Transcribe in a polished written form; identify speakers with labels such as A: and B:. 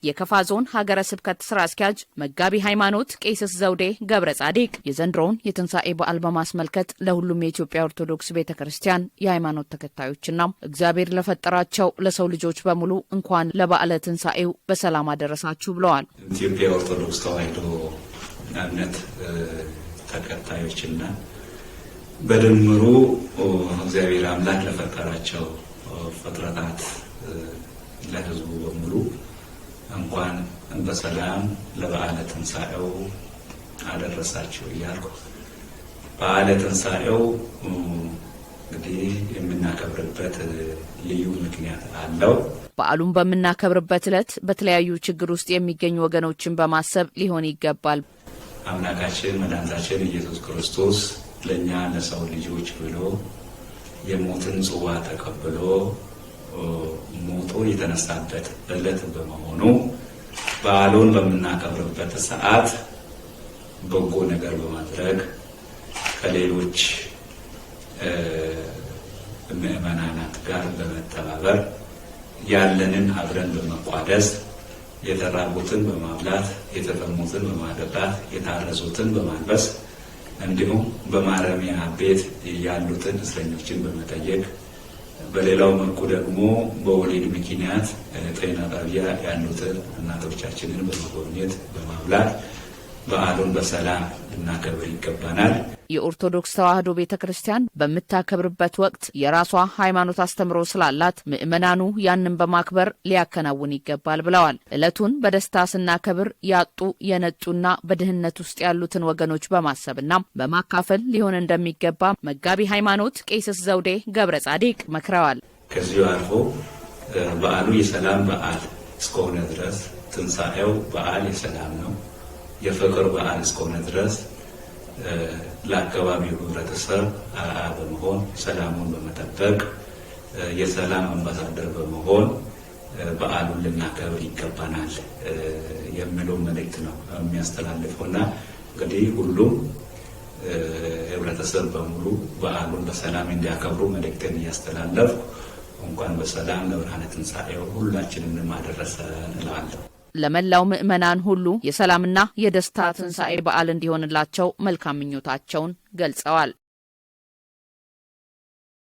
A: የከፋ ዞን ሀገረ ስብከት ስራ አስኪያጅ መጋቢ ሃይማኖት ቄስ ዘውዴ ገብረ ጻዲቅ የዘንድሮውን የትንሣኤ በዓል በማስመልከት ለሁሉም የኢትዮጵያ ኦርቶዶክስ ቤተክርስቲያን የሃይማኖት ተከታዮችና እግዚአብሔር ለፈጠራቸው ለሰው ልጆች በሙሉ እንኳን ለበዓለ ትንሣኤው በሰላም አደረሳችሁ ብለዋል።
B: ኢትዮጵያ ኦርቶዶክስ ተዋሕዶ እምነት ተከታዮችና በድምሩ እግዚአብሔር አምላክ ለፈጠራቸው ፍጥረታት ለሕዝቡ በሙሉ እንኳን በሰላም ለበዓለ ትንሣኤው አደረሳችሁ እያልኩ በዓለ ትንሣኤው እንግዲህ የምናከብርበት ልዩ ምክንያት አለው።
A: በዓሉን በምናከብርበት ዕለት በተለያዩ ችግር ውስጥ የሚገኙ ወገኖችን በማሰብ ሊሆን ይገባል።
B: አምላካችን መድኃኒታችን ኢየሱስ ክርስቶስ ለእኛ ለሰው ልጆች ብሎ የሞትን ጽዋ ተቀብሎ ሞቶ የተነሳበት ዕለት በመሆኑ በዓሉን በምናከብርበት ሰዓት በጎ ነገር በማድረግ ከሌሎች ምዕመናናት ጋር በመተባበር ያለንን አብረን በመቋደስ የተራቡትን በማብላት የተጠሙትን በማጠጣት የታረዙትን በማልበስ እንዲሁም በማረሚያ ቤት ያሉትን እስረኞችን በመጠየቅ በሌላው መልኩ ደግሞ በወሊድ ምክንያት ጤና ጣቢያ ያሉትን እናቶቻችንን በመጎብኘት በማብላት በዓሉን በሰላም ልናከብር ይገባናል።
A: የኦርቶዶክስ ተዋሕዶ ቤተክርስቲያን በምታከብርበት ወቅት የራሷ ሃይማኖት አስተምሮ ስላላት ምዕመናኑ ያንን በማክበር ሊያከናውን ይገባል ብለዋል። ዕለቱን በደስታ ስናከብር ያጡ የነጡና በድህነት ውስጥ ያሉትን ወገኖች በማሰብና በማካፈል ሊሆን እንደሚገባ መጋቢ ሃይማኖት ቄስ ዘውዴ ገብረ ጻዲቅ መክረዋል።
B: ከዚሁ አልፎ በዓሉ የሰላም በዓል እስከሆነ ድረስ ትንሣኤው በዓል የሰላም ነው፣ የፍቅር በዓል እስከሆነ ድረስ ለአካባቢው ህብረተሰብ በመሆን ሰላሙን በመጠበቅ የሰላም አምባሳደር በመሆን በዓሉን ልናከብር ይገባናል የሚለው መልእክት ነው የሚያስተላልፈውና እንግዲህ ሁሉም ህብረተሰብ በሙሉ በዓሉን በሰላም እንዲያከብሩ መልእክትን እያስተላለፍ እንኳን በሰላም ለብርሃነ ትንሣኤው ሁላችንንም አደረሰን እላለሁ።
A: ለመላው ምዕመናን ሁሉ የሰላምና የደስታ ትንሣኤ በዓል እንዲሆንላቸው መልካም ምኞታቸውን ገልጸዋል።